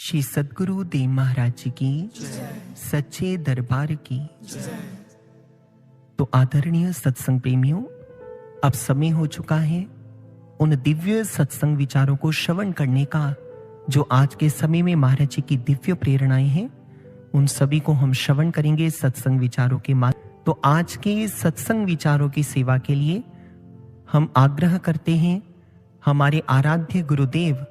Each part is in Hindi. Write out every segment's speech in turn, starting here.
श्री सद्गुरु देव महाराज जी की सच्चे दरबार की। तो आदरणीय सत्संग प्रेमियों, अब समय हो चुका है उन दिव्य सत्संग विचारों को श्रवण करने का जो आज के समय में महाराज जी की दिव्य प्रेरणाएं हैं। उन सभी को हम श्रवण करेंगे सत्संग विचारों के माध्यम। तो आज के सत्संग विचारों की सेवा के लिए हम आग्रह करते हैं हमारे आराध्य गुरुदेव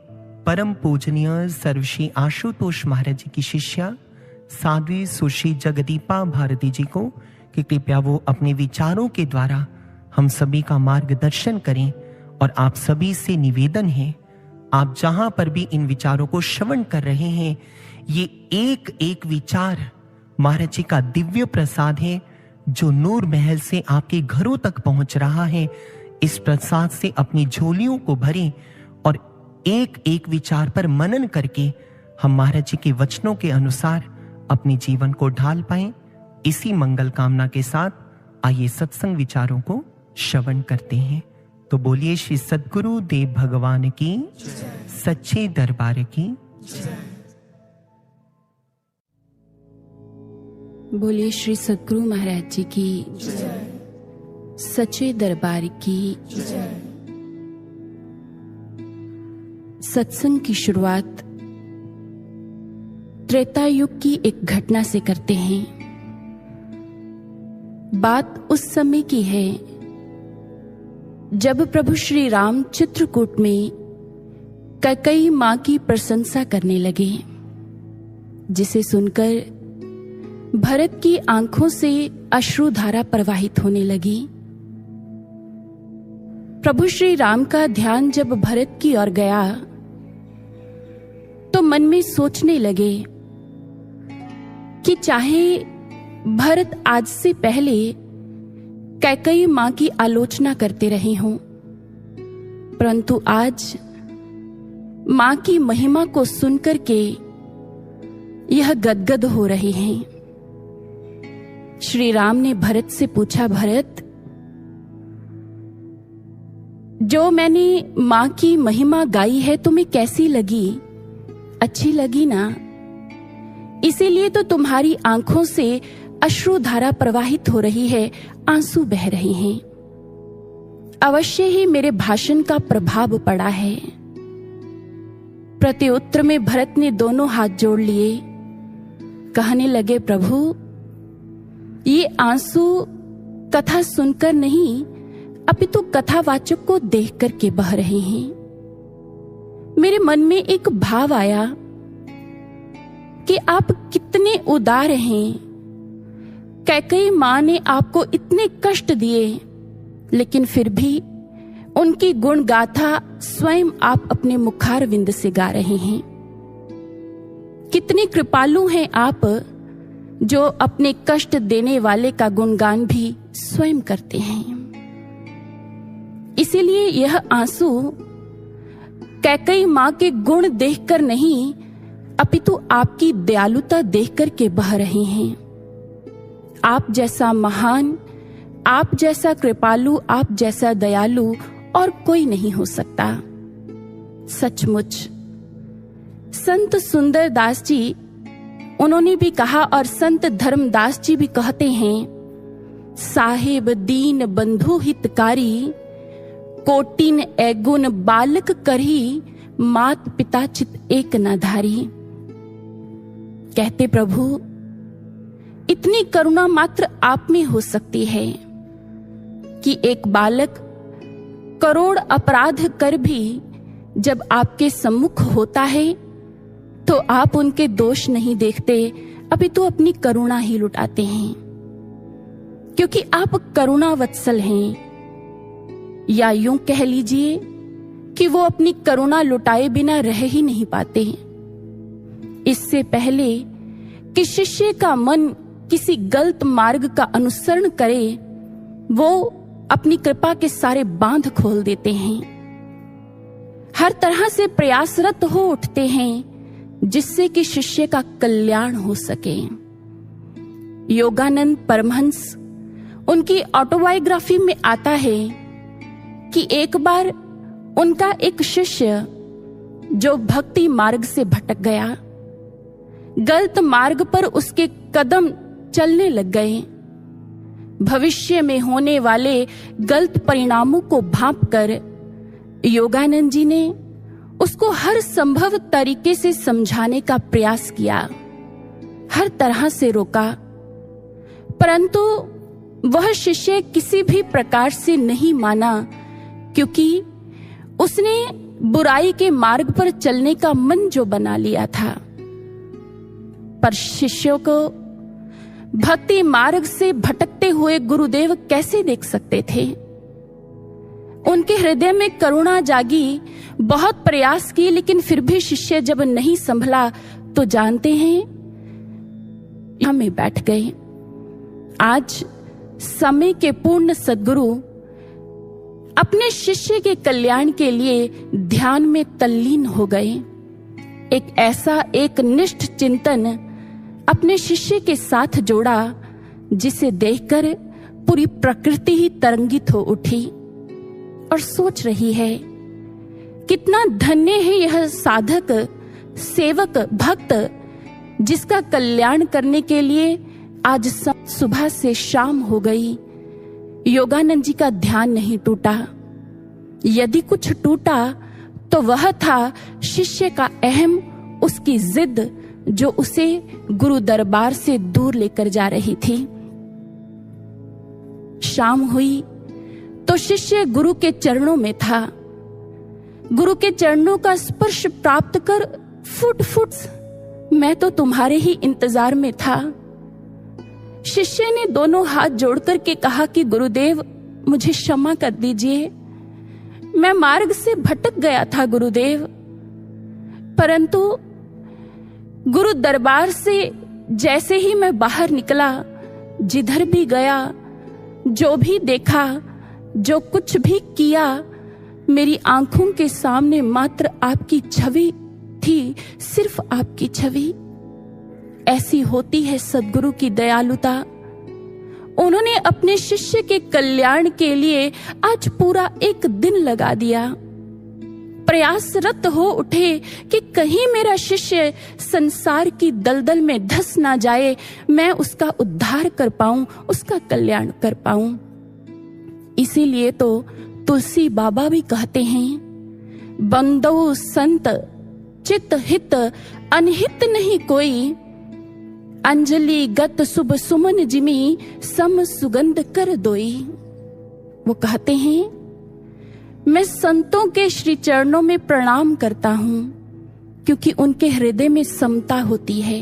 परम पूजनीय सर्वश्री आशुतोष महाराज जी की शिष्या साध्वी सुश्री जगदीपा भारती जी को कि कृपया वो अपने विचारों के द्वारा हम सभी का मार्गदर्शन करें। और आप सभी से निवेदन है, आप जहां पर भी इन विचारों को श्रवण कर रहे हैं, ये एक एक विचार महाराज जी का दिव्य प्रसाद है जो नूर महल से आपके घरों तक पहुंच रहा है। इस प्रसाद से अपनी झोलियों को भरें और एक एक विचार पर मनन करके हम महाराज जी के वचनों के अनुसार अपने जीवन को ढाल पाएं। इसी मंगल कामना के साथ आइए सत्संग विचारों को श्रवण करते हैं। तो बोलिए श्री सद्गुरु देव भगवान की सच्चे दरबार की। बोलिए श्री सद्गुरु महाराज जी की सच्चे दरबार की। सत्संग की शुरुआत त्रेता युग की एक घटना से करते हैं। बात उस समय की है जब प्रभु श्री राम चित्रकूट में कैकेयी मां की प्रशंसा करने लगे, जिसे सुनकर भरत की आंखों से अश्रुधारा प्रवाहित होने लगी। प्रभु श्री राम का ध्यान जब भरत की ओर गया तो मन में सोचने लगे कि चाहे भरत आज से पहले कैकेयी मां की आलोचना करते रहे हों, परंतु आज मां की महिमा को सुनकर के यह गदगद हो रहे हैं। श्री राम ने भरत से पूछा, भरत, जो मैंने मां की महिमा गाई है तुम्हें कैसी लगी? अच्छी लगी ना? इसीलिए तो तुम्हारी आंखों से अश्रुधारा प्रवाहित हो रही है, आंसू बह रहे हैं। अवश्य ही मेरे भाषण का प्रभाव पड़ा है। प्रत्युत्तर में भरत ने दोनों हाथ जोड़ लिए, कहने लगे, प्रभु, ये आंसू कथा सुनकर नहीं अपितु कथावाचक को देख करके बह रहे हैं। मेरे मन में एक भाव आया कि आप कितने उदार हैं। कैकेयी मां ने आपको इतने कष्ट दिए, लेकिन फिर भी उनकी गुण गाथा स्वयं आप अपने मुखारविंद से गा रहे हैं। कितने कृपालु हैं आप, जो अपने कष्ट देने वाले का गुणगान भी स्वयं करते हैं। इसीलिए यह आंसू कैकेयी मां के गुण देखकर नहीं अपितु आपकी दयालुता देखकर के बह रहे हैं। आप जैसा महान, आप जैसा कृपालु, आप जैसा दयालु और कोई नहीं हो सकता। सचमुच संत सुंदर दास जी, उन्होंने भी कहा और संत धर्मदास जी भी कहते हैं, साहेब दीन बंधु हितकारी, कोटिन एगुन बालक करही, मात पिता चित एक न धारी। कहते, प्रभु, इतनी करुणा मात्र आप में हो सकती है कि एक बालक करोड़ अपराध कर भी जब आपके सम्मुख होता है तो आप उनके दोष नहीं देखते, अपितु अपनी करुणा ही लुटाते हैं, क्योंकि आप करुणा वत्सल हैं। या यूं कह लीजिए कि वो अपनी करुणा लुटाए बिना रह ही नहीं पाते। इससे पहले कि शिष्य का मन किसी गलत मार्ग का अनुसरण करे, वो अपनी कृपा के सारे बांध खोल देते हैं। हर तरह से प्रयासरत हो उठते हैं जिससे कि शिष्य का कल्याण हो सके। योगानंद परमहंस, उनकी ऑटोबायोग्राफी में आता है कि एक बार उनका एक शिष्य जो भक्ति मार्ग से भटक गया, गलत मार्ग पर उसके कदम चलने लग गए। भविष्य में होने वाले गलत परिणामों को भांपकर योगानंद जी ने उसको हर संभव तरीके से समझाने का प्रयास किया, हर तरह से रोका, परंतु वह शिष्य किसी भी प्रकार से नहीं माना, क्योंकि उसने बुराई के मार्ग पर चलने का मन जो बना लिया था। पर शिष्यों को भक्ति मार्ग से भटकते हुए गुरुदेव कैसे देख सकते थे? उनके हृदय में करुणा जागी, बहुत प्रयास किए, लेकिन फिर भी शिष्य जब नहीं संभला तो जानते हैं, हमें बैठ गए। आज समय के पूर्ण सद्गुरु अपने शिष्य के कल्याण के लिए ध्यान में तल्लीन हो गए। एक ऐसा एक निष्ठ चिंतन अपने शिष्य के साथ जोड़ा जिसे देखकर पूरी प्रकृति ही तरंगित हो उठी और सोच रही है, कितना धन्य है यह साधक, सेवक, भक्त, जिसका कल्याण करने के लिए आज सुबह से शाम हो गई, योगानंद जी का ध्यान नहीं टूटा। यदि कुछ टूटा तो वह था शिष्य का अहम, उसकी जिद जो उसे गुरु दरबार से दूर लेकर जा रही थी। शाम हुई तो शिष्य गुरु के चरणों में था। गुरु के चरणों का स्पर्श प्राप्त कर फुट फुट मैं तो तुम्हारे ही इंतजार में था। शिष्य ने दोनों हाथ जोड़कर के कहा कि गुरुदेव मुझे क्षमा कर दीजिए, मैं मार्ग से भटक गया था गुरुदेव। परंतु गुरु दरबार से जैसे ही मैं बाहर निकला, जिधर भी गया, जो भी देखा, जो कुछ भी किया, मेरी आंखों के सामने मात्र आपकी छवि थी, सिर्फ आपकी छवि। ऐसी होती है सद्गुरु की दयालुता। उन्होंने अपने शिष्य के कल्याण के लिए आज पूरा एक दिन लगा दिया। प्रयासरत हो उठे कि कहीं मेरा शिष्य संसार की दलदल में धंस ना जाए, मैं उसका उद्धार कर पाऊं, उसका कल्याण कर पाऊं। इसीलिए तो तुलसी बाबा भी कहते हैं, बंदो संत चित हित अनहित नहीं कोई, अंजलि गत शुभ सुमन जिमी सम सुगंध कर दोई। वो कहते हैं, मैं संतों के श्री चरणों में प्रणाम करता हूं, क्योंकि उनके हृदय में समता होती है।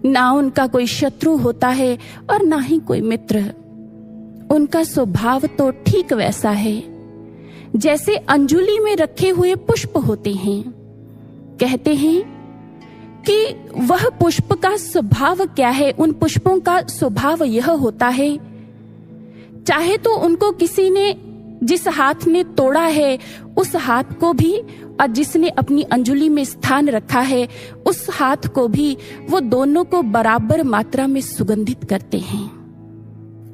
ना उनका कोई शत्रु होता है और ना ही कोई मित्र। उनका स्वभाव तो ठीक वैसा है जैसे अंजुली में रखे हुए पुष्प होते हैं। कहते हैं कि वह पुष्प का स्वभाव क्या है? उन पुष्पों का स्वभाव यह होता है, चाहे तो उनको किसी ने जिस हाथ ने तोड़ा है उस हाथ को भी, और जिसने अपनी अंजुली में स्थान रखा है उस हाथ को भी, वो दोनों को बराबर मात्रा में सुगंधित करते हैं।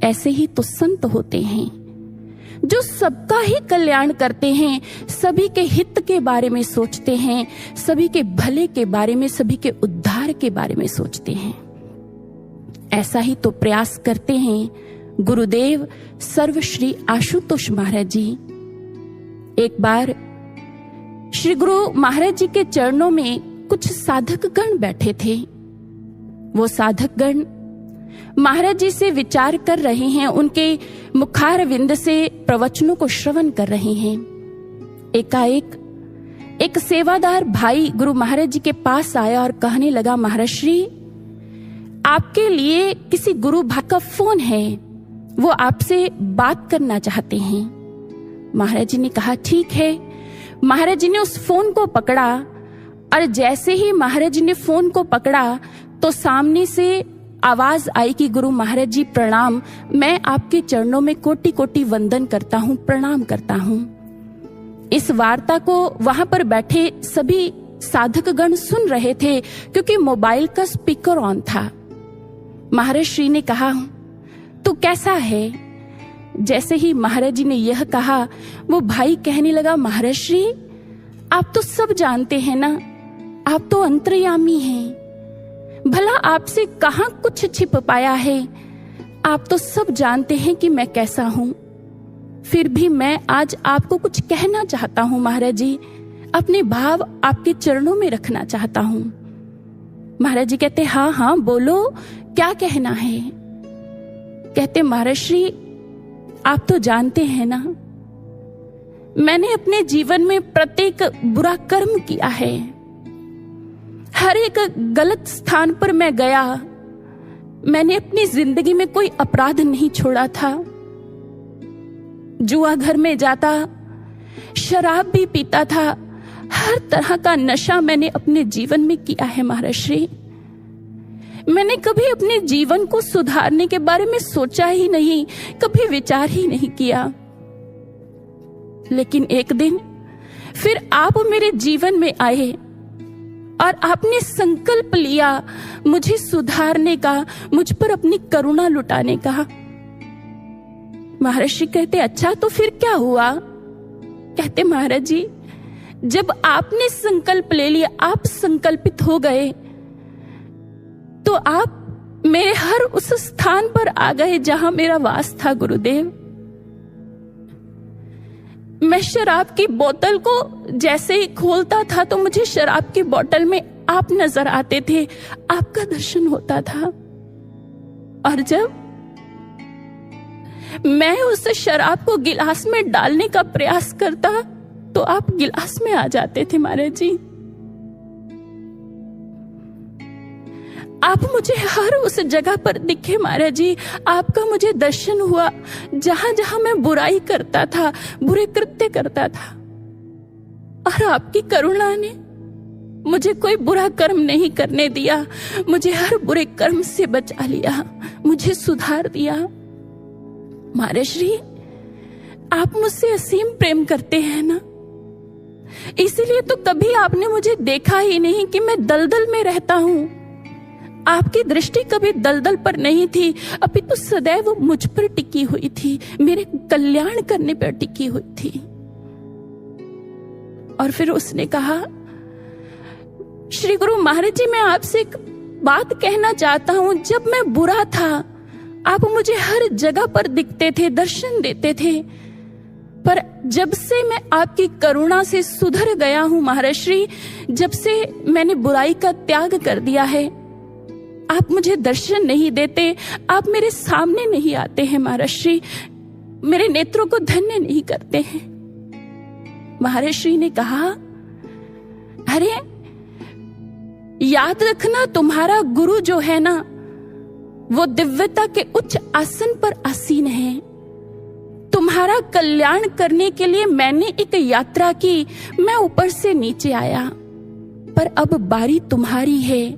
ऐसे ही तो संत होते हैं जो सबका ही कल्याण करते हैं, सभी के हित के बारे में सोचते हैं, सभी के भले के बारे में, सभी के उद्धार के बारे में सोचते हैं। ऐसा ही तो प्रयास करते हैं गुरुदेव सर्वश्री आशुतोष महाराज जी। एक बार श्री गुरु महाराज जी के चरणों में कुछ साधक गण बैठे थे। वो साधक गण महाराज जी से विचार कर रहे हैं, उनके मुखार विंद से प्रवचनों को श्रवण कर रहे हैं। एकाएक एक सेवादार भाई गुरु महाराज जी के पास आया और कहने लगा, महाराज श्री आपके लिए किसी गुरु भाई का फोन है, वो आपसे बात करना चाहते हैं। महाराज जी ने कहा ठीक है। महाराज जी ने उस फोन को पकड़ा और जैसे ही महाराज जी ने फोन को पकड़ा तो सामने से आवाज आई कि गुरु महाराज जी प्रणाम, मैं आपके चरणों में कोटि कोटि वंदन करता हूँ, प्रणाम करता हूँ। इस वार्ता को वहां पर बैठे सभी साधक गण सुन रहे थे क्योंकि मोबाइल का स्पीकर ऑन था। महाराज श्री ने कहा, तू कैसा है? जैसे ही महाराज जी ने यह कहा, वो भाई कहने लगा, महाराज श्री आप तो सब जानते हैं ना, आप तो अंतर्यामी हैं, भला आपसे कहाँ कुछ छिप पाया है? आप तो सब जानते हैं कि मैं कैसा हूं। फिर भी मैं आज आपको कुछ कहना चाहता हूं महाराज जी, अपने भाव आपके चरणों में रखना चाहता हूं। महाराज जी कहते, हाँ हाँ बोलो, क्या कहना है? कहते, महाराज श्री आप तो जानते हैं ना, मैंने अपने जीवन में प्रत्येक बुरा कर्म किया है। हर एक गलत स्थान पर मैं गया, मैंने अपनी जिंदगी में कोई अपराध नहीं छोड़ा था। जुआ घर में जाता, शराब भी पीता था, हर तरह का नशा मैंने अपने जीवन में किया है महाराज श्री। मैंने कभी अपने जीवन को सुधारने के बारे में सोचा ही नहीं, कभी विचार ही नहीं किया। लेकिन एक दिन फिर आप मेरे जीवन में आए और आपने संकल्प लिया मुझे सुधारने का, मुझ पर अपनी करुणा लुटाने का। महाराज जी कहते, अच्छा तो फिर क्या हुआ? कहते, महाराज जी जब आपने संकल्प ले लिया, आप संकल्पित हो गए, तो आप मेरे हर उस स्थान पर आ गए जहां मेरा वास था गुरुदेव। मैं शराब की बोतल को जैसे ही खोलता था तो मुझे शराब की बोतल में आप नजर आते थे, आपका दर्शन होता था। और जब मैं उस शराब को गिलास में डालने का प्रयास करता तो आप गिलास में आ जाते थे महाराज जी। आप मुझे हर उस जगह पर दिखे महाराज जी, आपका मुझे दर्शन हुआ जहां जहां मैं बुराई करता था, बुरे कृत्य करता था, और आपकी करुणा ने मुझे कोई बुरा कर्म नहीं करने दिया, मुझे हर बुरे कर्म से बचा लिया, मुझे सुधार दिया। महाराज श्री आप मुझसे असीम प्रेम करते हैं ना, इसीलिए तो कभी आपने मुझे देखा ही नहीं कि मैं दलदल में रहता हूं। आपकी दृष्टि कभी दलदल पर नहीं थी, अपितु सदैव मुझ पर टिकी हुई थी, मेरे कल्याण करने पर टिकी हुई थी। और फिर उसने कहा, श्री गुरु महाराज जी मैं आपसे एक बात कहना चाहता हूं। जब मैं बुरा था आप मुझे हर जगह पर दिखते थे, दर्शन देते थे, पर जब से मैं आपकी करुणा से सुधर गया हूं महाराज श्री, जब से मैंने बुराई का त्याग कर दिया है, आप मुझे दर्शन नहीं देते, आप मेरे सामने नहीं आते हैं महाराज श्री, मेरे नेत्रों को धन्य नहीं करते हैं। महाराज श्री ने कहा, अरे याद रखना तुम्हारा गुरु जो है ना, वो दिव्यता के उच्च आसन पर आसीन है। तुम्हारा कल्याण करने के लिए मैंने एक यात्रा की, मैं ऊपर से नीचे आया, पर अब बारी तुम्हारी है।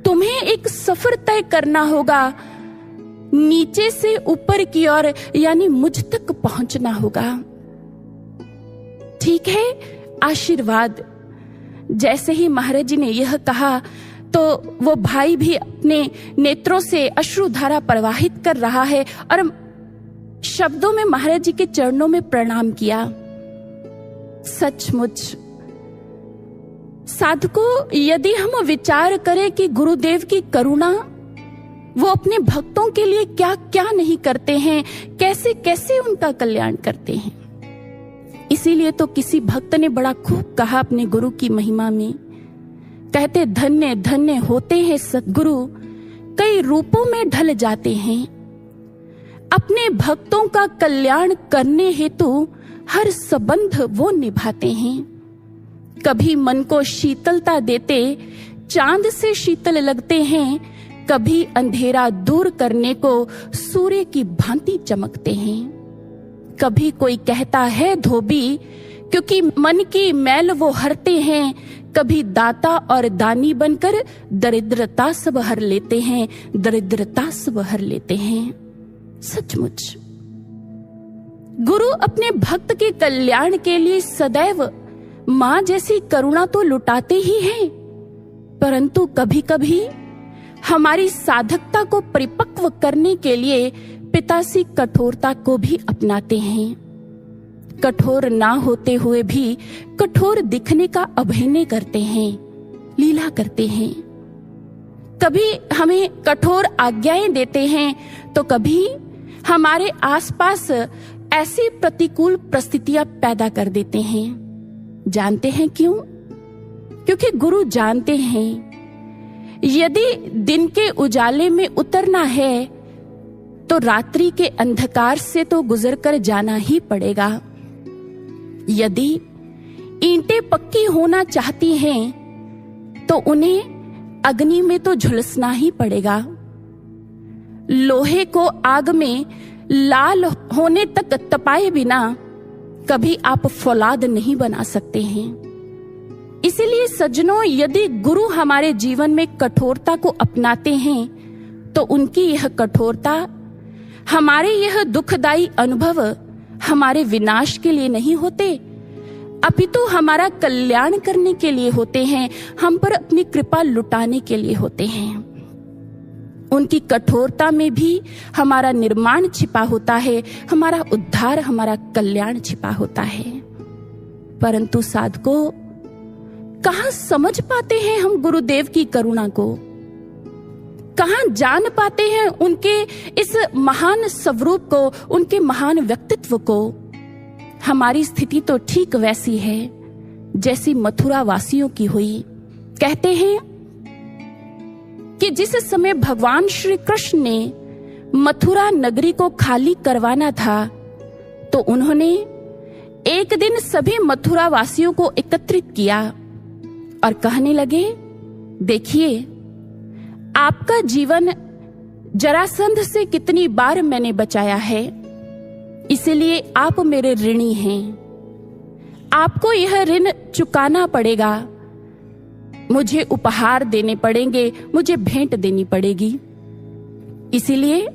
तुम्हें एक सफर तय करना होगा, नीचे से ऊपर की ओर, यानी मुझ तक पहुंचना होगा। ठीक है, आशीर्वाद। जैसे ही महाराज जी ने यह कहा तो वो भाई भी अपने नेत्रों से अश्रुधारा प्रवाहित कर रहा है और शब्दों में महाराज जी के चरणों में प्रणाम किया। सचमुच साधकों, यदि हम विचार करें कि गुरुदेव की करुणा, वो अपने भक्तों के लिए क्या क्या नहीं करते हैं, कैसे कैसे उनका कल्याण करते हैं। इसीलिए तो किसी भक्त ने बड़ा खूब कहा अपने गुरु की महिमा में, कहते धन्य धन्य होते हैं सद्गुरु, कई रूपों में ढल जाते हैं। अपने भक्तों का कल्याण करने हेतु हर संबंध वो निभाते हैं। कभी मन को शीतलता देते चांद से शीतल लगते हैं, कभी अंधेरा दूर करने को सूर्य की भांति चमकते हैं। कभी कोई कहता है धोबी, क्योंकि मन की मैल वो हरते हैं, कभी दाता और दानी बनकर दरिद्रता सब हर लेते हैं, दरिद्रता सब हर लेते हैं। सचमुच गुरु अपने भक्त के कल्याण के लिए सदैव मां जैसी करुणा तो लुटाते ही हैं, परंतु कभी कभी हमारी साधकता को परिपक्व करने के लिए पितासी कठोरता को भी अपनाते हैं। कठोर ना होते हुए भी कठोर दिखने का अभिनय करते हैं, लीला करते हैं। कभी हमें कठोर आज्ञाएं देते हैं, तो कभी हमारे आसपास ऐसी प्रतिकूल परिस्थितियां पैदा कर देते हैं। जानते हैं क्यों? क्योंकि गुरु जानते हैं यदि दिन के उजाले में उतरना है तो रात्रि के अंधकार से तो गुजर कर जाना ही पड़ेगा। यदि ईंटें पक्की होना चाहती हैं तो उन्हें अग्नि में तो झुलसना ही पड़ेगा। लोहे को आग में लाल होने तक तपाए बिना कभी आप फौलाद नहीं बना सकते हैं। इसीलिए सज्जनों, यदि गुरु हमारे जीवन में कठोरता को अपनाते हैं तो उनकी यह कठोरता, हमारे यह दुखदाई अनुभव हमारे विनाश के लिए नहीं होते, अपितु हमारा कल्याण करने के लिए होते हैं, हम पर अपनी कृपा लुटाने के लिए होते हैं। उनकी कठोरता में भी हमारा निर्माण छिपा होता है, हमारा उद्धार, हमारा कल्याण छिपा होता है। परंतु साधकों, कहां समझ पाते हैं हम गुरुदेव की करुणा को? कहां जान पाते हैं उनके इस महान स्वरूप को, उनके महान व्यक्तित्व को? हमारी स्थिति तो ठीक वैसी है जैसी मथुरा वासियों की हुई। कहते हैं कि जिस समय भगवान श्री कृष्ण ने मथुरा नगरी को खाली करवाना था, तो उन्होंने एक दिन सभी मथुरा वासियों को एकत्रित किया और कहने लगे, देखिए, आपका जीवन जरासंध से कितनी बार मैंने बचाया है, इसलिए आप मेरे ऋणी हैं। आपको यह ऋण चुकाना पड़ेगा, मुझे उपहार देने पड़ेंगे, मुझे भेंट देनी पड़ेगी। इसीलिए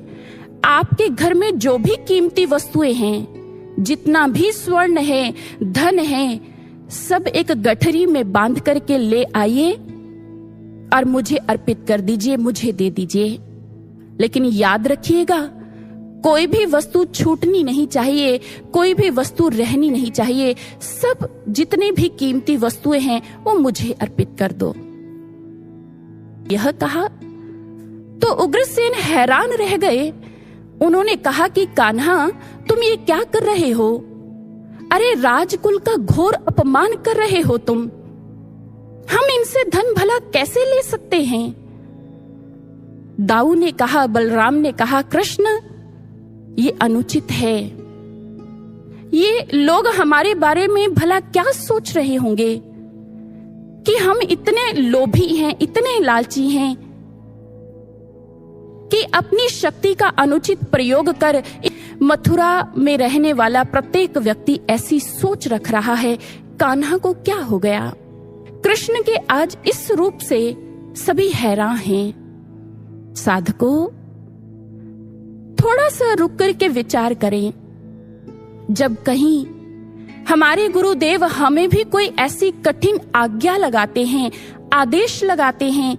आपके घर में जो भी कीमती वस्तुएं हैं, जितना भी स्वर्ण है, धन है, सब एक गठरी में बांध करके ले आइए और मुझे अर्पित कर दीजिए, मुझे दे दीजिए। लेकिन याद रखिएगा, कोई भी वस्तु छूटनी नहीं चाहिए, कोई भी वस्तु रहनी नहीं चाहिए। सब जितने भी कीमती वस्तुएं हैं वो मुझे अर्पित कर दो। यह कहा तो उग्रसेन हैरान रह गए। उन्होंने कहा कि कान्हा, तुम ये क्या कर रहे हो? अरे, राजकुल का घोर अपमान कर रहे हो तुम। हम इनसे धन भला कैसे ले सकते हैं? दाऊ ने कहा, बलराम ने कहा, कृष्ण, ये अनुचित है। ये लोग हमारे बारे में भला क्या सोच रहे होंगे कि हम इतने लोभी हैं, इतने लालची हैं कि अपनी शक्ति का अनुचित प्रयोग कर मथुरा में रहने वाला प्रत्येक व्यक्ति ऐसी सोच रख रहा है। कान्हा को क्या हो गया? कृष्ण के आज इस रूप से सभी हैरान हैं। साधकों, थोड़ा सा रुक करके विचार करें। जब कहीं हमारे गुरुदेव हमें भी कोई ऐसी कठिन आज्ञा लगाते हैं, आदेश लगाते हैं,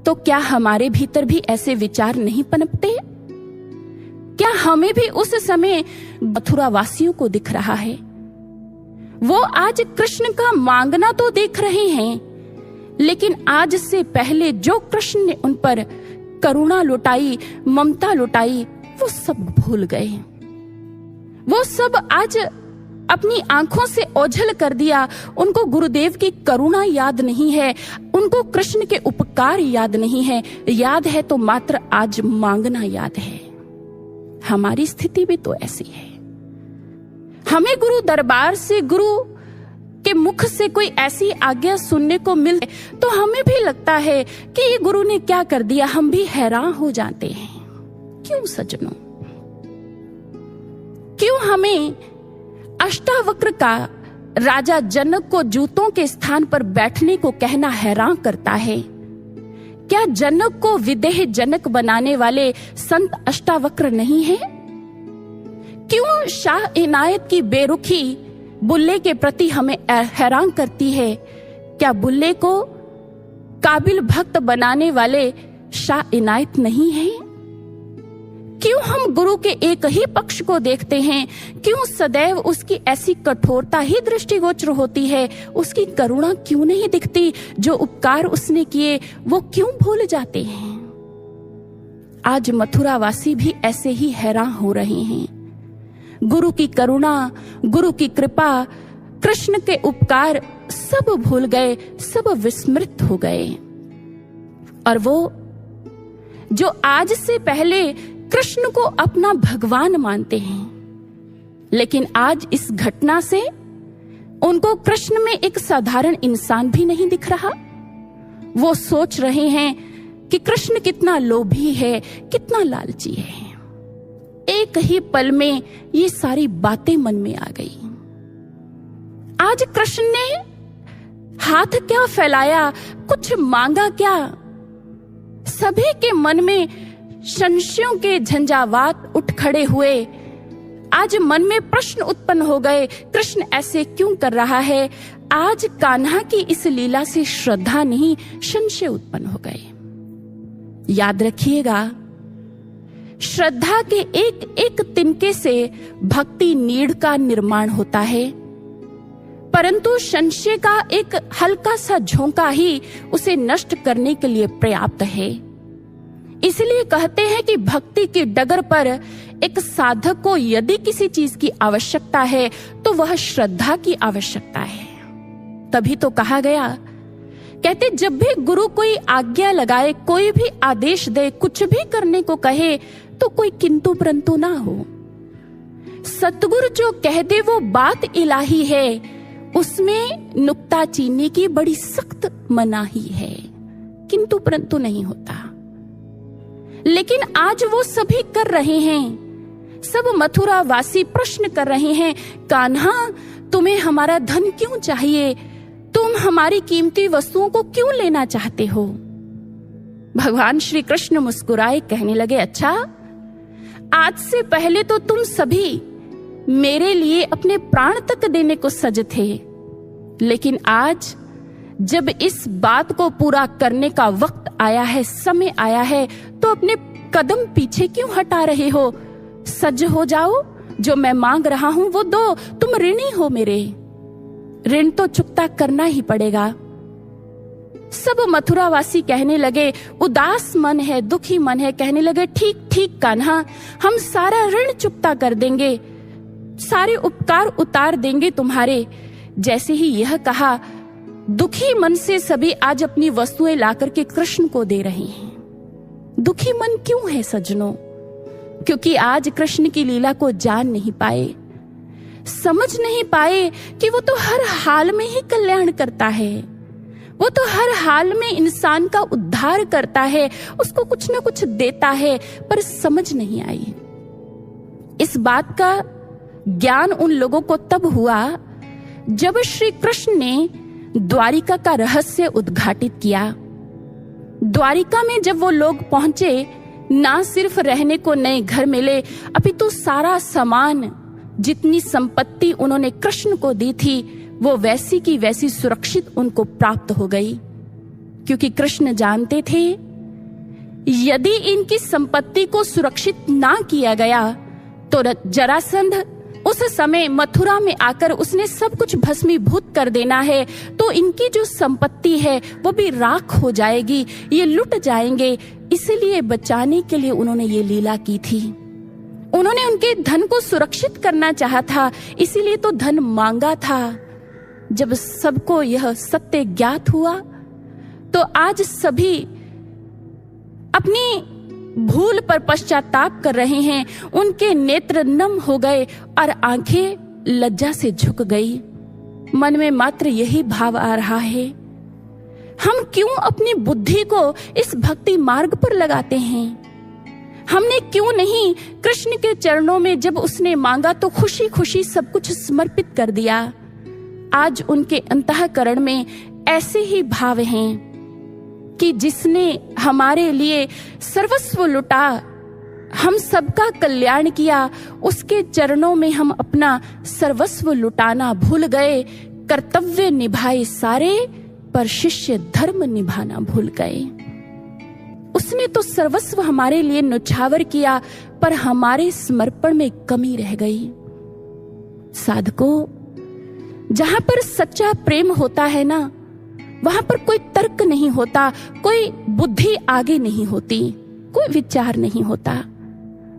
तो क्या हमारे भीतर भी ऐसे विचार नहीं पनपते? क्या हमें भी उस समय मथुरा वासियों को दिख रहा है? वो आज कृष्ण का मांगना तो देख रहे हैं, लेकिन आज से पहले जो कृष्ण ने उन पर करुणा लुटाई, ममता लुटाई, वो सब भूल गए। वो सब आज अपनी आंखों से ओझल कर दिया। उनको गुरुदेव की करुणा याद नहीं है, उनको कृष्ण के उपकार याद नहीं है। याद है तो मात्र आज मांगना याद है। हमारी स्थिति भी तो ऐसी है। हमें गुरु दरबार से, गुरु के मुख से कोई ऐसी आज्ञा सुनने को मिले तो हमें भी लगता है कि ये गुरु ने क्या कर दिया। हम भी हैरान हो जाते हैं। क्यों सज्जनों? क्यों हमें अष्टावक्र का राजा जनक को जूतों के स्थान पर बैठने को कहना हैरान करता है? क्या जनक को विदेह जनक बनाने वाले संत अष्टावक्र नहीं है? क्यों शाह इनायत की बेरुखी बुल्ले के प्रति हमें हैरान करती है? क्या बुल्ले को काबिल भक्त बनाने वाले शाह इनायत नहीं है? क्यों हम गुरु के एक ही पक्ष को देखते हैं? क्यों सदैव उसकी ऐसी कठोरता ही दृष्टिगोचर होती है? उसकी करुणा क्यों नहीं दिखती? जो उपकार उसने किए वो क्यों भूल जाते हैं? आज मथुरावासी भी ऐसे ही हैरान हो रहे हैं। गुरु की करुणा, गुरु की कृपा, कृष्ण के उपकार सब भूल गए, सब विस्मृत हो गए। और वो जो आज से पहले कृष्ण को अपना भगवान मानते हैं, लेकिन आज इस घटना से उनको कृष्ण में एक साधारण इंसान भी नहीं दिख रहा। वो सोच रहे हैं कि कृष्ण कितना लोभी है, कितना लालची है। एक ही पल में ये सारी बातें मन में आ गई। आज कृष्ण ने हाथ क्या फैलाया, कुछ मांगा क्या? सभी के मन में संशयों के झंझावात उठ खड़े हुए। आज मन में प्रश्न उत्पन्न हो गए, कृष्ण ऐसे क्यों कर रहा है? आज कान्हा की इस लीला से श्रद्धा नहीं, संशय उत्पन्न हो गए। याद रखिएगा, श्रद्धा के एक एक तिनके से भक्ति नीड़ का निर्माण होता है, परंतु संशय का एक हल्का सा झोंका ही उसे नष्ट करने के लिए पर्याप्त है। इसलिए कहते हैं कि भक्ति की डगर पर एक साधक को यदि किसी चीज की आवश्यकता है तो वह श्रद्धा की आवश्यकता है। तभी तो कहा गया, कहते जब भी गुरु कोई आज्ञा लगाए, कोई भी आदेश दे, कुछ भी करने को कहे तो कोई किंतु परंतु ना हो। सतगुरु जो कह दे वो बात इलाही है, उसमें नुक्ताचीनी की बड़ी सख्त मनाही है, किंतु परंतु नहीं होता। लेकिन आज वो सभी कर रहे हैं। सब मथुरा वासी प्रश्न कर रहे हैं, कान्हा तुम्हें हमारा धन क्यों चाहिए? तुम हमारी कीमती वस्तुओं को क्यों लेना चाहते हो? भगवान श्री कृष्ण मुस्कुराए, कहने लगे, अच्छा, आज से पहले तो तुम सभी मेरे लिए अपने प्राण तक देने को सज थे, लेकिन आज जब इस बात को पूरा करने का वक्त आया है, समय आया है, तो अपने कदम पीछे क्यों हटा रहे हो? सज हो जाओ, जो मैं मांग रहा हूं वो दो। तुम ऋणी हो मेरे, ऋण तो चुकता करना ही पड़ेगा। सब मथुरावासी कहने लगे, उदास मन है, दुखी मन है, कहने लगे, ठीक ठीक कान्हा, हम सारा ऋण चुकता कर देंगे, सारे उपकार उतार देंगे तुम्हारे। जैसे ही यह कहा, दुखी मन से सभी आज अपनी वस्तुएं लाकर के कृष्ण को दे रहे हैं। दुखी मन क्यों है सज्जनों? क्योंकि आज कृष्ण की लीला को जान नहीं पाए, समझ नहीं पाए कि वो तो हर हाल में ही कल्याण करता है, वो तो हर हाल में इंसान का उद्धार करता है, उसको कुछ ना कुछ देता है, पर समझ नहीं आई। इस बात का ज्ञान उन लोगों को तब हुआ जब श्री कृष्ण ने द्वारिका का रहस्य उद्घाटित किया। द्वारिका में जब वो लोग पहुंचे, ना सिर्फ रहने को नए घर मिले, अपितु सारा सामान, जितनी संपत्ति उन्होंने कृष्ण को दी थी, वो वैसी की वैसी सुरक्षित उनको प्राप्त हो गई। क्योंकि कृष्ण जानते थे, यदि इनकी संपत्ति को सुरक्षित ना किया गया तो जरासंध उस समय मथुरा में आकर उसने सब कुछ भस्मीभूत कर देना है, तो इनकी जो संपत्ति है वो भी राख हो जाएगी, ये लुट जाएंगे। इसलिए बचाने के लिए उन्होंने ये लीला की थी। उन्होंने उनके धन को सुरक्षित करना चाहा था, इसीलिए तो धन मांगा था। जब सबको यह सत्य ज्ञात हुआ तो आज सभी अपनी भूल पर पश्चाताप कर रहे हैं। उनके नेत्र नम हो गए और आंखें लज्जा से झुक गई। मन में मात्र यही भाव आ रहा है, हम क्यों अपनी बुद्धि को इस भक्ति मार्ग पर लगाते हैं? हमने क्यों नहीं कृष्ण के चरणों में जब उसने मांगा तो खुशी खुशी सब कुछ समर्पित कर दिया? आज उनके अंतःकरण में ऐसे ही भाव हैं कि जिसने हमारे लिए सर्वस्व लुटा, हम सबका कल्याण किया, उसके चरणों में हम अपना सर्वस्व लुटाना भूल गए। कर्तव्य निभाए सारे, पर शिष्य धर्म निभाना भूल गए। उसने तो सर्वस्व हमारे लिए न्यौछावर किया, पर हमारे समर्पण में कमी रह गई। साधकों, जहां पर सच्चा प्रेम होता है ना, वहां पर कोई तर्क नहीं होता, कोई बुद्धि आगे नहीं होती, कोई विचार नहीं होता।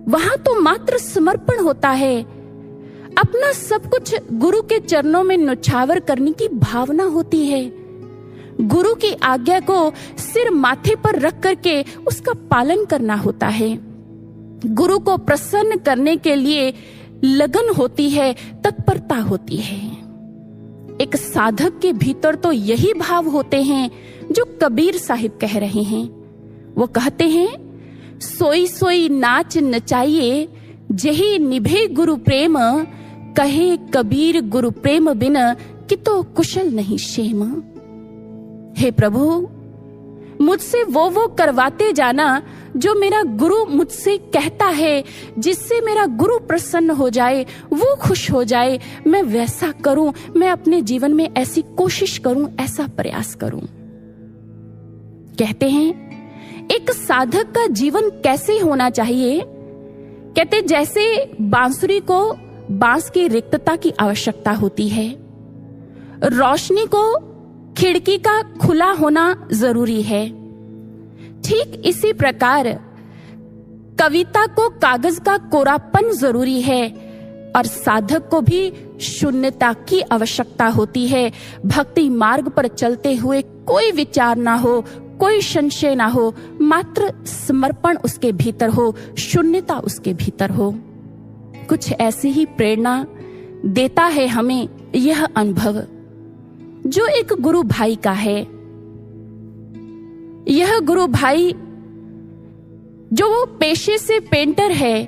वहां तो मात्र समर्पण होता है। अपना सब कुछ गुरु के चरणों में न्यौछावर करने की भावना होती है। गुरु की आज्ञा को सिर माथे पर रख करके उसका पालन करना होता है। गुरु को प्रसन्न करने के लिए लगन होती है, तत्परता होती है। एक साधक के भीतर तो यही भाव होते हैं जो कबीर साहिब कह रहे हैं। वो कहते हैं, सोई सोई नाच नचाइए, जेहि निभे गुरु प्रेम, कहे कबीर गुरु प्रेम बिन कि तो कुशल नहीं क्षेम। हे प्रभु, मुझसे वो करवाते जाना जो मेरा गुरु मुझसे कहता है, जिससे मेरा गुरु प्रसन्न हो जाए, वो खुश हो जाए, मैं वैसा करूं। मैं अपने जीवन में ऐसी कोशिश करूं, ऐसा प्रयास करूं। कहते हैं एक साधक का जीवन कैसे होना चाहिए? कहते जैसे बांसुरी को बांस की रिक्तता की आवश्यकता होती है, रोशनी को खिड़की का खुला होना जरूरी है, ठीक इसी प्रकार कविता को कागज का कोरापन जरूरी है और साधक को भी शून्यता की आवश्यकता होती है। भक्ति मार्ग पर चलते हुए कोई विचार ना हो, कोई संशय ना हो, मात्र समर्पण उसके भीतर हो, शून्यता उसके भीतर हो। कुछ ऐसी ही प्रेरणा देता है हमें यह अनुभव जो एक गुरु भाई का है। यह गुरु भाई जो वो पेशे से पेंटर है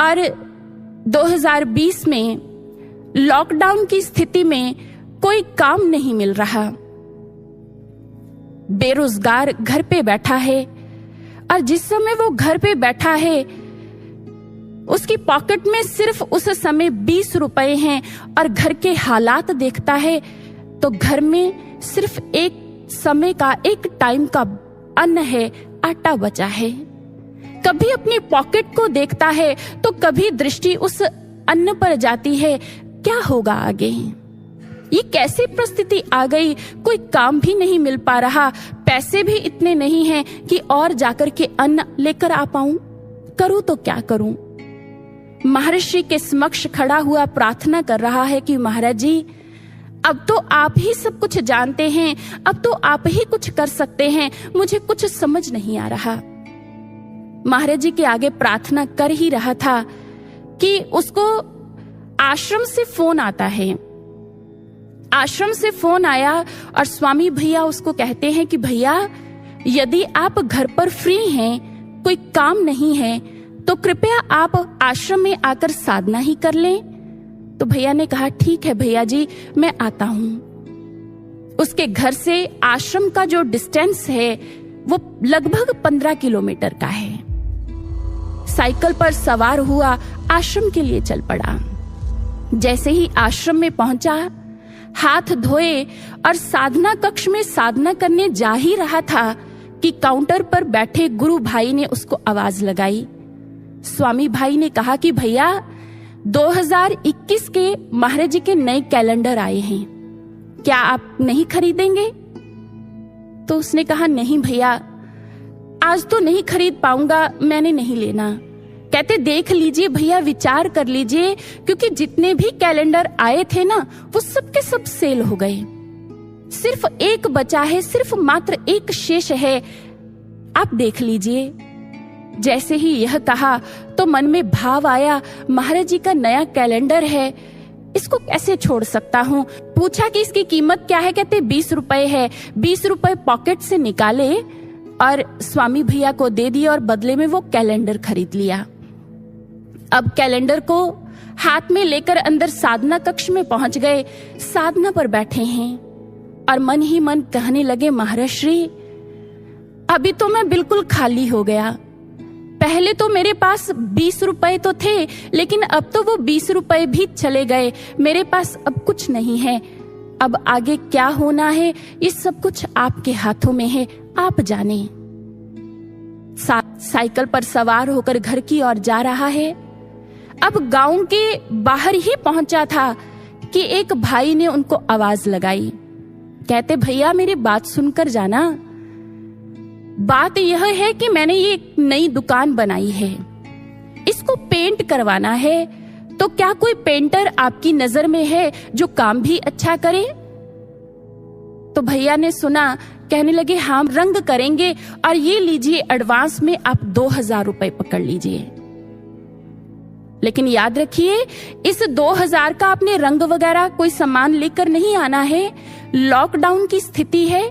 और 2020 में लॉकडाउन की स्थिति में कोई काम नहीं मिल रहा, बेरोजगार घर पे बैठा है। और जिस समय वो घर पे बैठा है उसकी पॉकेट में सिर्फ उस समय 20 रुपए हैं और घर के हालात देखता है तो घर में सिर्फ एक समय का, एक टाइम का अन्न है, आटा बचा है। कभी अपनी पॉकेट को देखता है तो कभी दृष्टि उस अन्न पर जाती है, क्या होगा आगे? ये कैसी परिस्थिति आ गई? कोई काम भी नहीं मिल पा रहा, पैसे भी इतने नहीं हैं कि और जाकर के अन्न लेकर आ पाऊं। करूं तो क्या करूं? महर्षि के समक्ष खड़ा हुआ प्रार्थना कर रहा है कि महाराज जी, अब तो आप ही सब कुछ जानते हैं, अब तो आप ही कुछ कर सकते हैं, मुझे कुछ समझ नहीं आ रहा। महाराज जी के आगे प्रार्थना कर ही रहा था कि उसको आश्रम से फोन आता है। आश्रम से फोन आया और स्वामी भैया उसको कहते हैं कि भैया, यदि आप घर पर फ्री हैं, कोई काम नहीं है, तो कृपया आप आश्रम में आकर साधना ही कर लें। तो भैया ने कहा ठीक है भैया जी, मैं आता हूं। उसके घर से आश्रम का जो डिस्टेंस है वो लगभग 15 किलोमीटर का है। साइकिल पर सवार हुआ, आश्रम के लिए चल पड़ा। जैसे ही आश्रम में पहुंचा, हाथ धोए और साधना कक्ष में साधना करने जा ही रहा था कि काउंटर पर बैठे गुरु भाई ने उसको आवाज लगाई। स्वामी भाई ने कहा कि भैया, 2021 के महाराज जी के नए कैलेंडर आए हैं, क्या आप नहीं खरीदेंगे? तो उसने कहा नहीं भैया, आज तो नहीं खरीद पाऊंगा, मैंने नहीं लेना। कहते देख लीजिए भैया, विचार कर लीजिए, क्योंकि जितने भी कैलेंडर आए थे ना, वो सब के सब सेल हो गए। सिर्फ एक बचा है, सिर्फ मात्र एक शेष है, आप देख लीजिए। जैसे ही यह कहा तो मन में भाव आया, महाराज जी का नया कैलेंडर है, इसको कैसे छोड़ सकता हूँ। पूछा कि इसकी कीमत क्या है? कहते 20 रुपए है। 20 रुपए पॉकेट से निकाले और स्वामी भैया को दे दिया और बदले में वो कैलेंडर खरीद लिया। अब कैलेंडर को हाथ में लेकर अंदर साधना कक्ष में पहुंच गए। साधना पर बैठे हैं और मन ही मन कहने लगे, महाराज श्री, अभी तो मैं बिल्कुल खाली हो गया। पहले तो मेरे पास 20 रुपए तो थे, लेकिन अब तो वो 20 रुपए भी चले गए। मेरे पास अब कुछ नहीं है। अब आगे क्या होना है, ये सब कुछ आपके हाथों में है, आप जाने। साइकिल पर सवार होकर घर की ओर जा रहा है। अब गांव के बाहर ही पहुंचा था कि एक भाई ने उनको आवाज लगाई। कहते, भैया मेरी बात सुनकर जाना। बात यह है कि मैंने ये एक नई दुकान बनाई है, इसको पेंट करवाना है, तो क्या कोई पेंटर आपकी नजर में है जो काम भी अच्छा करे? तो भैया ने सुना, कहने लगे, हम रंग करेंगे और ये लीजिए एडवांस में आप 2000 रुपए पकड़ लीजिए। लेकिन याद रखिए, इस 2000 का आपने रंग वगैरह कोई सामान लेकर नहीं आना है। लॉकडाउन की स्थिति है,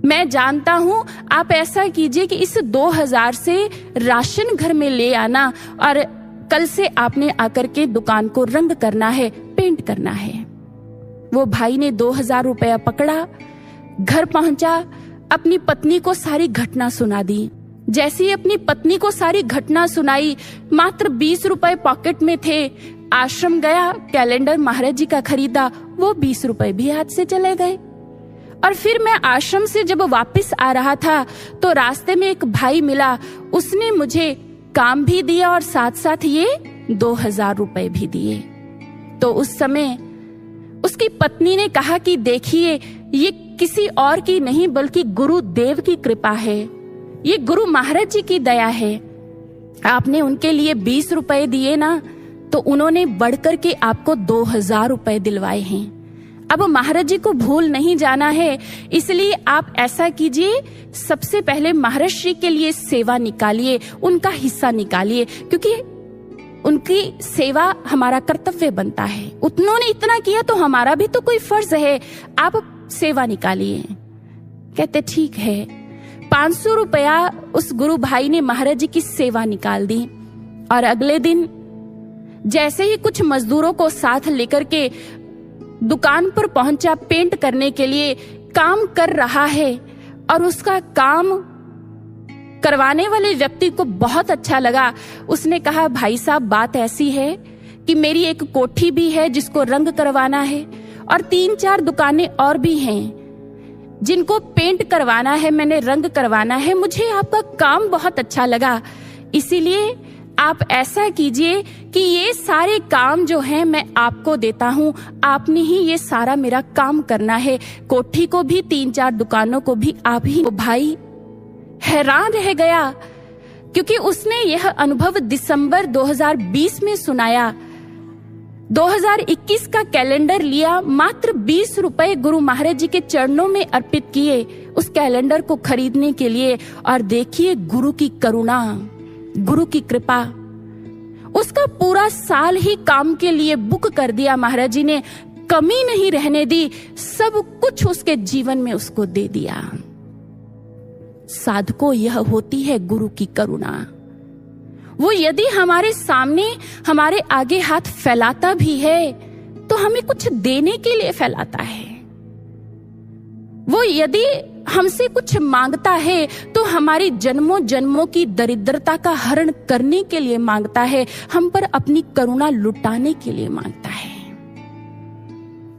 मैं जानता हूं। आप ऐसा कीजिए कि इस 2000 से राशन घर में ले आना और कल से आपने आकर के दुकान को रंग करना है, पेंट करना है। वो भाई ने 2000 रुपया पकड़ा, घर पहुंचा, अपनी पत्नी को सारी घटना सुना दी। जैसे ही अपनी पत्नी को सारी घटना सुनाई, मात्र 20 रुपए पॉकेट में थे। आश्रम गया, कैलेंडर महाराज जी का खरीदा, वो 20 रुपए भी हाथ से चले गए। और फिर मैं आश्रम से जब वापस आ रहा था तो रास्ते में एक भाई मिला, उसने मुझे काम भी दिया और साथ साथ ये 2000 रुपए भी दिए। तो उस समय उसकी पत्नी ने कहा कि देखिए, ये किसी और की नहीं बल्कि गुरुदेव की कृपा है, ये गुरु महाराज जी की दया है। आपने उनके लिए 20 रुपए दिए ना, तो उन्होंने बढ़कर के आपको 2000 रुपए दिलवाए हैं। अब महाराज जी को भूल नहीं जाना है, इसलिए आप ऐसा कीजिए, सबसे पहले महाराज जी के लिए सेवा निकालिए, उनका हिस्सा निकालिए, क्योंकि उनकी सेवा हमारा कर्तव्य बनता है। उन्होंने इतना किया तो हमारा भी तो कोई फर्ज है, आप सेवा निकालिए। कहते ठीक है। 500 रुपया उस गुरु भाई ने महाराज जी की सेवा निकाल दी। और अगले दिन जैसे ही कुछ मजदूरों को साथ लेकर के दुकान पर पहुंचा, पेंट करने के लिए काम कर रहा है, और उसका काम करवाने वाले व्यक्ति को बहुत अच्छा लगा। उसने कहा, भाई साहब बात ऐसी है कि मेरी एक कोठी भी है जिसको रंग करवाना है, और 3-4 दुकानें और भी हैं जिनको पेंट करवाना है, मैंने रंग करवाना है। मुझे आपका काम बहुत अच्छा लगा, इसीलिए आप ऐसा कीजिए कि ये सारे काम जो हैं मैं आपको देता हूँ, आपने ही ये सारा मेरा काम करना है, कोठी को भी 3-4 दुकानों को भी आप ही। वो भाई हैरान रह गया, क्योंकि उसने यह अनुभव दिसंबर 2020 में सुनाया। 2021 का कैलेंडर लिया, मात्र 20 रुपए गुरु महाराज जी के चरणों में अर्पित किए उस कैलेंडर को खरीदने के लिए। और देखिए गुरु की करुणा, गुरु की कृपा, उसका पूरा साल ही काम के लिए बुक कर दिया महाराज जी ने, कमी नहीं रहने दी, सब कुछ उसके जीवन में उसको दे दिया। साधको यह होती है गुरु की करुणा। वो यदि हमारे सामने, हमारे आगे हाथ फैलाता भी है तो हमें कुछ देने के लिए फैलाता है। वो यदि हमसे कुछ मांगता है तो हमारी जन्मों जन्मों की दरिद्रता का हरण करने के लिए मांगता है, हम पर अपनी करुणा लुटाने के लिए मांगता है।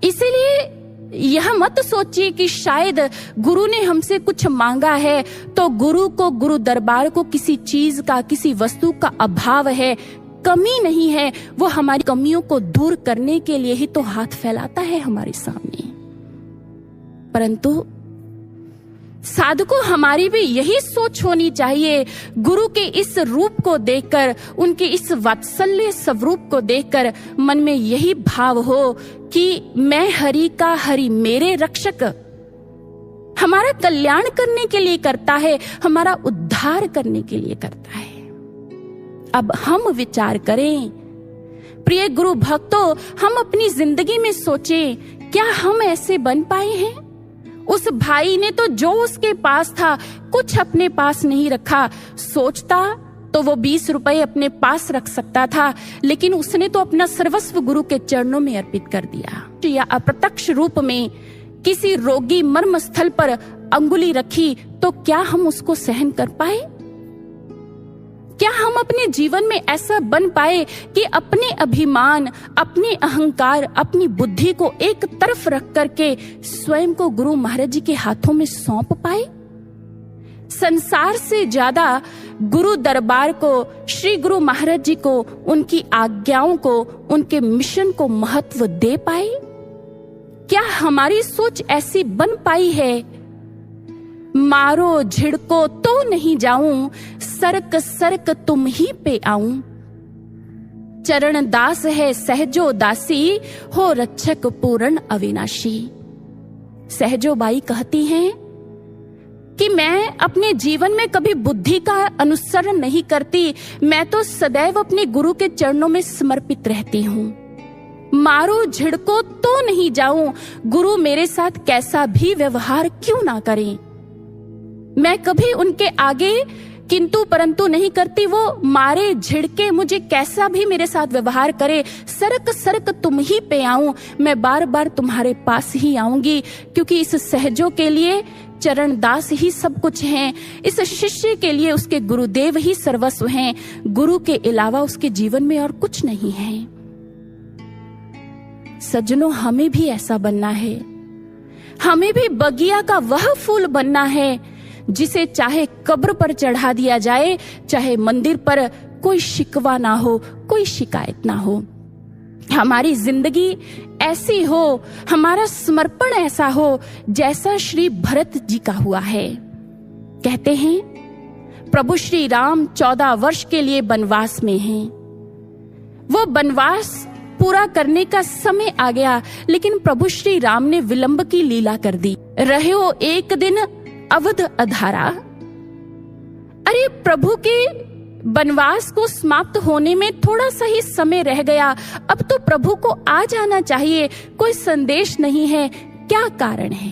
इसीलिए यह मत सोचिए कि शायद गुरु ने हमसे कुछ मांगा है तो गुरु को, गुरु दरबार को किसी चीज का, किसी वस्तु का अभाव है, कमी नहीं है। वो हमारी कमियों को दूर करने के लिए ही तो हाथ फैलाता है हमारे सामने। परंतु साधकों, हमारी भी यही सोच होनी चाहिए, गुरु के इस रूप को देखकर, उनके इस वात्सल्य स्वरूप को देखकर मन में यही भाव हो कि मैं हरि का हरि मेरे रक्षक, हमारा कल्याण करने के लिए करता है, हमारा उद्धार करने के लिए करता है। अब हम विचार करें, प्रिय गुरु भक्तों, हम अपनी जिंदगी में सोचें, क्या हम ऐसे बन पाए हैं? उस भाई ने तो जो उसके पास था कुछ अपने पास नहीं रखा। सोचता तो वो 20 रुपए अपने पास रख सकता था, लेकिन उसने तो अपना सर्वस्व गुरु के चरणों में अर्पित कर दिया। या अप्रत्यक्ष रूप में किसी रोगी मर्म स्थल पर अंगुली रखी तो क्या हम उसको सहन कर पाए? क्या हम अपने जीवन में ऐसा बन पाए कि अपने अभिमान, अपने अहंकार, अपनी बुद्धि को एक तरफ रख करके स्वयं को गुरु महाराज जी के हाथों में सौंप पाए? संसार से ज्यादा गुरु दरबार को, श्री गुरु महाराज जी को, उनकी आज्ञाओं को, उनके मिशन को महत्व दे पाए? क्या हमारी सोच ऐसी बन पाई है? मारो झिड़को तो नहीं जाऊं, सरक सरक तुम ही पे आऊं। चरण दास है सहजो दासी, हो रक्षक पूर्ण अविनाशी। सहजो बाई कहती हैं कि मैं अपने जीवन में कभी बुद्धि का अनुसरण नहीं करती, मैं तो सदैव अपने गुरु के चरणों में समर्पित रहती हूँ। मारो झिड़को तो नहीं जाऊं, गुरु मेरे साथ कैसा भी व्यवहार क्यों ना करें। मैं कभी उनके आगे किंतु परंतु नहीं करती, वो मारे झिड़के मुझे कैसा भी मेरे साथ व्यवहार करे, सरक सरक तुम ही पे आऊं, मैं बार बार तुम्हारे पास ही आऊंगी, क्योंकि इस सहजों के लिए चरण दास ही सब कुछ हैं, इस शिष्य के लिए उसके गुरुदेव ही सर्वस्व हैं, गुरु के अलावा उसके जीवन में और कुछ नहीं है। सज्जनों, हमें भी ऐसा बनना है, हमें भी बगिया का वह फूल बनना है जिसे चाहे कब्र पर चढ़ा दिया जाए, चाहे मंदिर पर, कोई शिकवा ना हो, कोई शिकायत ना हो। हमारी जिंदगी ऐसी हो, हमारा समर्पण ऐसा हो जैसा श्री भरत जी का हुआ है। कहते हैं प्रभु श्री राम 14 वर्ष के लिए वनवास में हैं। वो वनवास पूरा करने का समय आ गया, लेकिन प्रभु श्री राम ने विलंब की लीला कर दी। रहो एक दिन अवध अधारा। अरे प्रभु के वनवास को समाप्त होने में थोड़ा सा ही समय रह गया, अब तो प्रभु को आ जाना चाहिए, कोई संदेश नहीं है। क्या कारण है?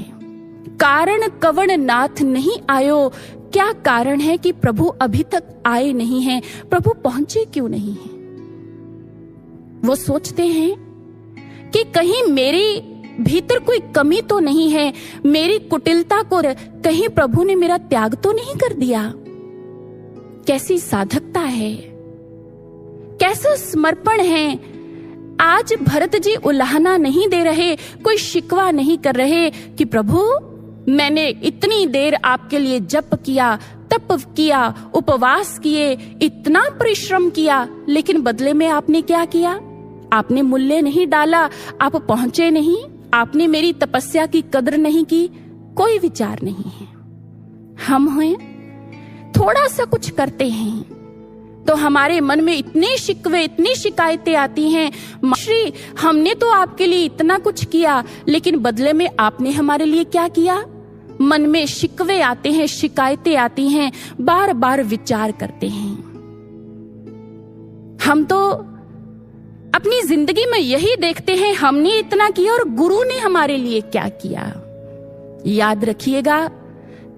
कारण कवण नाथ नहीं आयो। क्या कारण है कि प्रभु अभी तक आए नहीं हैं? प्रभु पहुंचे क्यों नहीं हैं? वो सोचते हैं कि कहीं मेरी भीतर कोई कमी तो नहीं है, मेरी कुटिलता को कहीं प्रभु ने मेरा त्याग तो नहीं कर दिया। कैसी साधकता है, कैसा समर्पण है। आज भरत जी उलाहना नहीं दे रहे, कोई शिकवा नहीं कर रहे कि प्रभु मैंने इतनी देर आपके लिए जप किया, तप किया, उपवास किए, इतना परिश्रम किया, लेकिन बदले में आपने क्या किया? आपने मूल्य नहीं डाला, आप पहुंचे नहीं, आपने मेरी तपस्या की कदर नहीं की, कोई विचार नहीं है। हम हैं, थोड़ा सा कुछ करते हैं तो हमारे मन में इतने शिकवे, इतनी शिकायतें आती हैं। श्री, हमने तो आपके लिए इतना कुछ किया, लेकिन बदले में आपने हमारे लिए क्या किया? मन में शिकवे आते हैं, शिकायतें आती हैं, बार बार विचार करते हैं। हम तो अपनी जिंदगी में यही देखते हैं, हमने इतना किया और गुरु ने हमारे लिए क्या किया। याद रखिएगा,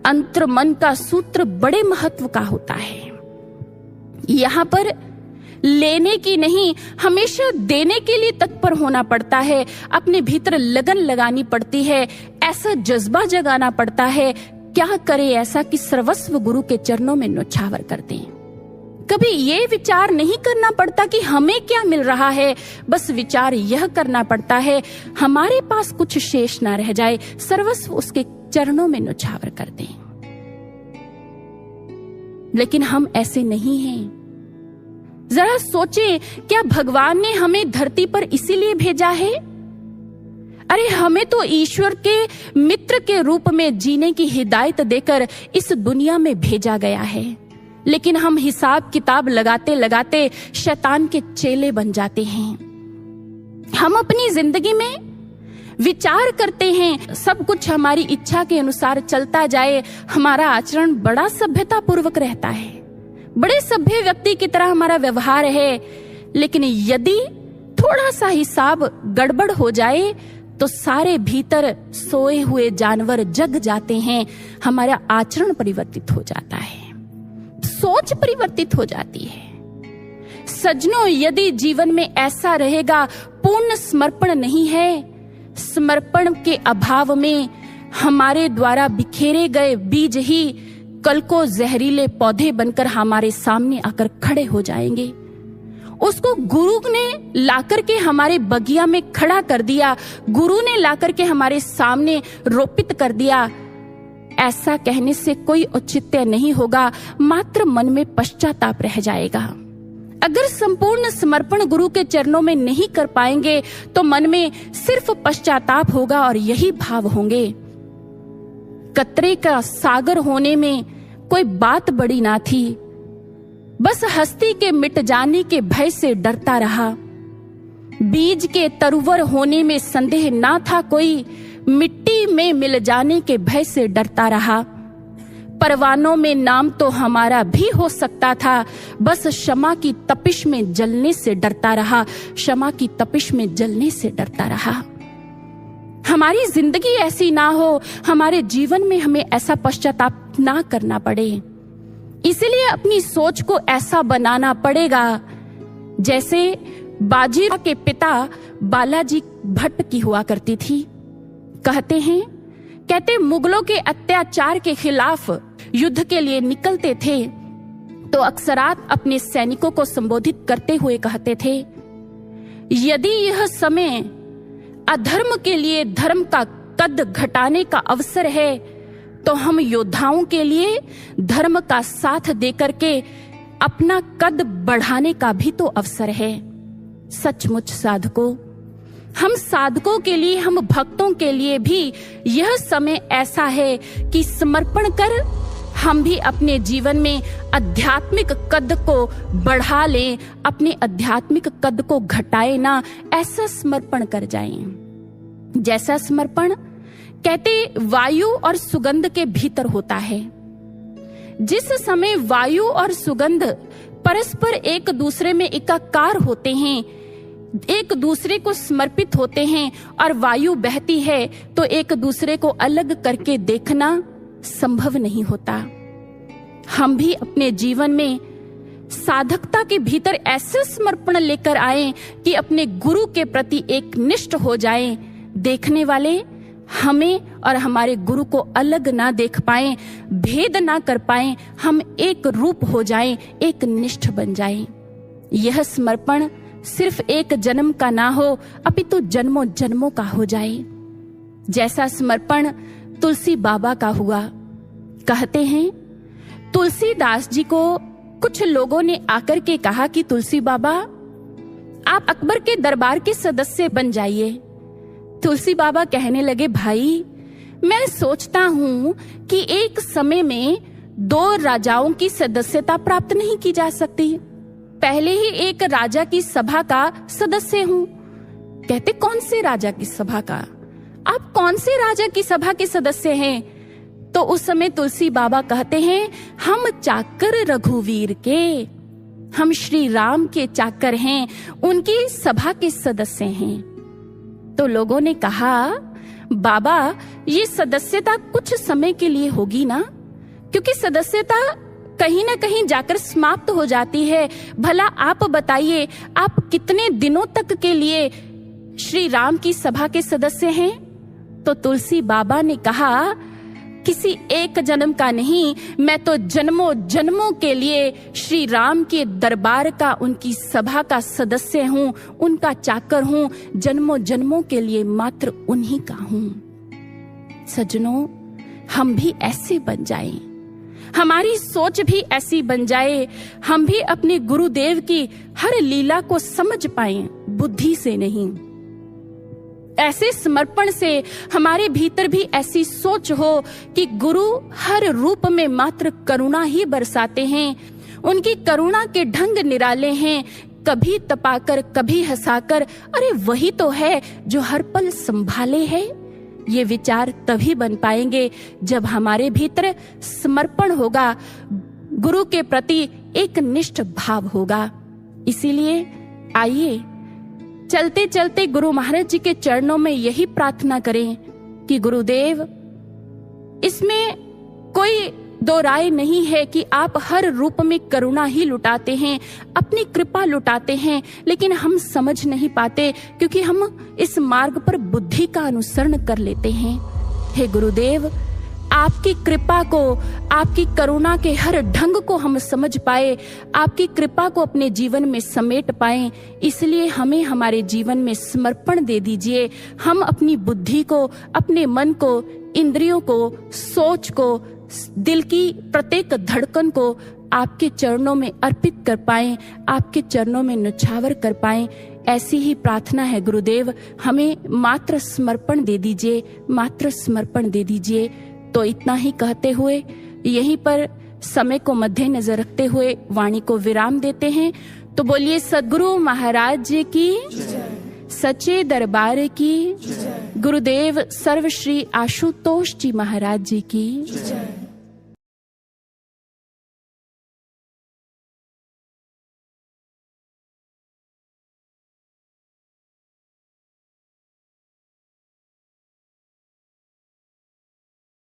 अंतर मन का सूत्र बड़े महत्व का होता है। यहाँ पर लेने की नहीं, हमेशा देने के लिए तत्पर होना पड़ता है। अपने भीतर लगन लगानी पड़ती है, ऐसा जज्बा जगाना पड़ता है। क्या करे ऐसा कि सर्वस्व गुरु के चरणों में न्योछावर कर दें। कभी ये विचार नहीं करना पड़ता कि हमें क्या मिल रहा है, बस विचार यह करना पड़ता है हमारे पास कुछ शेष ना रह जाए, सर्वस्व उसके चरणों में न्योछावर कर दें। लेकिन हम ऐसे नहीं हैं। जरा सोचें, क्या भगवान ने हमें धरती पर इसीलिए भेजा है? अरे हमें तो ईश्वर के मित्र के रूप में जीने की हिदायत देकर इस दुनिया में भेजा गया है, लेकिन हम हिसाब किताब लगाते लगाते शैतान के चेले बन जाते हैं। हम अपनी जिंदगी में विचार करते हैं, सब कुछ हमारी इच्छा के अनुसार चलता जाए, हमारा आचरण बड़ा सभ्यता पूर्वक रहता है, बड़े सभ्य व्यक्ति की तरह हमारा व्यवहार है। लेकिन यदि थोड़ा सा हिसाब गड़बड़ हो जाए तो सारे भीतर सोए हुए जानवर जग जाते हैं, हमारा आचरण परिवर्तित हो जाता है, सोच परिवर्तित हो जाती है। सज्जनों, यदि जीवन में ऐसा रहेगा, पूर्ण समर्पण नहीं है, समर्पण के अभाव में हमारे द्वारा बिखेरे गए बीज ही कल को जहरीले पौधे बनकर हमारे सामने आकर खड़े हो जाएंगे। उसको गुरु ने लाकर के हमारे बगिया में खड़ा कर दिया, गुरु ने लाकर के हमारे सामने रोपित कर दिया। ऐसा कहने से कोई औचित्य नहीं होगा, मात्र मन में पश्चाताप रह जाएगा। अगर संपूर्ण समर्पण गुरु के चरणों में नहीं कर पाएंगे तो मन में सिर्फ पश्चाताप होगा और यही भाव होंगे। कतरे का सागर होने में कोई बात बड़ी ना थी, बस हस्ती के मिट जाने के भय से डरता रहा। बीज के तरुवर होने में संदेह ना था कोई, मिट्टी में मिल जाने के भय से डरता रहा। परवानों में नाम तो हमारा भी हो सकता था, बस क्षमा की तपिश में जलने से डरता रहा, क्षमा की तपिश में जलने से डरता रहा। हमारी जिंदगी ऐसी ना हो, हमारे जीवन में हमें ऐसा पश्चाताप ना करना पड़े। इसलिए अपनी सोच को ऐसा बनाना पड़ेगा जैसे बाजीराव के पिता बालाजी भट्ट की हुआ करती थी। कहते मुगलों के अत्याचार के खिलाफ युद्ध के लिए निकलते थे तो अक्सरात अपने सैनिकों को संबोधित करते हुए कहते थे, यदि यह समय अधर्म के लिए धर्म का कद घटाने का अवसर है तो हम योद्धाओं के लिए धर्म का साथ देकर के अपना कद बढ़ाने का भी तो अवसर है। सचमुच साधकों, हम साधकों के लिए, हम भक्तों के लिए भी यह समय ऐसा है कि समर्पण कर हम भी अपने जीवन में आध्यात्मिक कद को बढ़ा लें, अपने आध्यात्मिक कद को घटाए ना, ऐसा समर्पण कर जाएं। जैसा समर्पण कहते वायु और सुगंध के भीतर होता है। जिस समय वायु और सुगंध परस्पर एक दूसरे में एकाकार होते हैं, एक दूसरे को समर्पित होते हैं और वायु बहती है तो एक दूसरे को अलग करके देखना संभव नहीं होता। हम भी अपने जीवन में साधकता के भीतर ऐसे समर्पण लेकर आए कि अपने गुरु के प्रति एक निष्ठ हो जाएं, देखने वाले हमें और हमारे गुरु को अलग ना देख पाएं, भेद ना कर पाएं, हम एक रूप हो जाएं, एक निष्ठ बन जाएं। यह समर्पण सिर्फ एक जन्म का ना हो, अपितु जन्मों जन्मों का हो जाए। जैसा समर्पण तुलसी बाबा का हुआ। कहते हैं तुलसीदास जी को कुछ लोगों ने आकर के कहा कि तुलसी बाबा, आप अकबर के दरबार के सदस्य बन जाइए। तुलसी बाबा कहने लगे, भाई मैं सोचता हूं कि एक समय में 2 राजाओं की सदस्यता प्राप्त नहीं की जा सकती, पहले ही एक राजा की सभा का सदस्य हूं। कहते कौन से राजा की सभा का? आप कौन से राजा की सभा के सदस्य हैं? तो उस समय तुलसी बाबा कहते हैं, हम चाकर रघुवीर के, हम श्री राम के चाकर हैं, उनकी सभा के सदस्य हैं। तो लोगों ने कहा, बाबा ये सदस्यता कुछ समय के लिए होगी ना, क्योंकि सदस्यता कहीं ना कहीं जाकर समाप्त हो जाती है। भला आप बताइए, आप कितने दिनों तक के लिए श्री राम की सभा के सदस्य हैं? तो तुलसी बाबा ने कहा, किसी एक जन्म का नहीं, मैं तो जन्मों जन्मों के लिए श्री राम के दरबार का, उनकी सभा का सदस्य हूँ, उनका चाकर हूँ, जन्मों जन्मों के लिए मात्र उन्हीं का हूँ। सज्जनों, हम भी ऐसे बन जाएं, हमारी सोच भी ऐसी बन जाए, हम भी अपने गुरुदेव की हर लीला को समझ पाएं, बुद्धि से नहीं। ऐसे समर्पण से हमारे भीतर भी ऐसी सोच हो कि गुरु हर रूप में मात्र करुणा ही बरसाते हैं, उनकी करुणा के ढंग निराले हैं, कभी तपाकर कभी हंसाकर, अरे वही तो है जो हर पल संभाले है। ये विचार तभी बन पाएंगे जब हमारे भीतर समर्पण होगा, गुरु के प्रति एक निष्ठ भाव होगा। इसीलिए आइए चलते चलते गुरु महाराज जी के चरणों में यही प्रार्थना करें कि गुरुदेव, इसमें कोई दो राय नहीं है कि आप हर रूप में करुणा ही लुटाते हैं, अपनी कृपा लुटाते हैं, लेकिन हम समझ नहीं पाते क्योंकि हम इस मार्ग पर बुद्धि का अनुसरण कर लेते हैं। हे गुरुदेव, आपकी कृपा को, आपकी करुणा के हर ढंग को हम समझ पाए, आपकी कृपा को अपने जीवन में समेट पाए। इसलिए हमें हमारे जीवन में समर्पण दे दीजिए। हम अपनी बुद्धि को, अपने मन को, इंद्रियों को, सोच को, दिल की प्रत्येक धड़कन को आपके चरणों में अर्पित कर पाएं, आपके चरणों में न्यौछावर कर पाएं। ऐसी ही प्रार्थना है गुरुदेव, हमें मात्र समर्पण दे दीजिए, मात्र समर्पण दे दीजिए। तो इतना ही कहते हुए यहीं पर समय को मद्देनजर रखते हुए वाणी को विराम देते हैं। तो बोलिए सद्गुरु महाराज जी की, सच्चे दरबार की, गुरुदेव सर्वश्री आशुतोष जी महाराज जी की।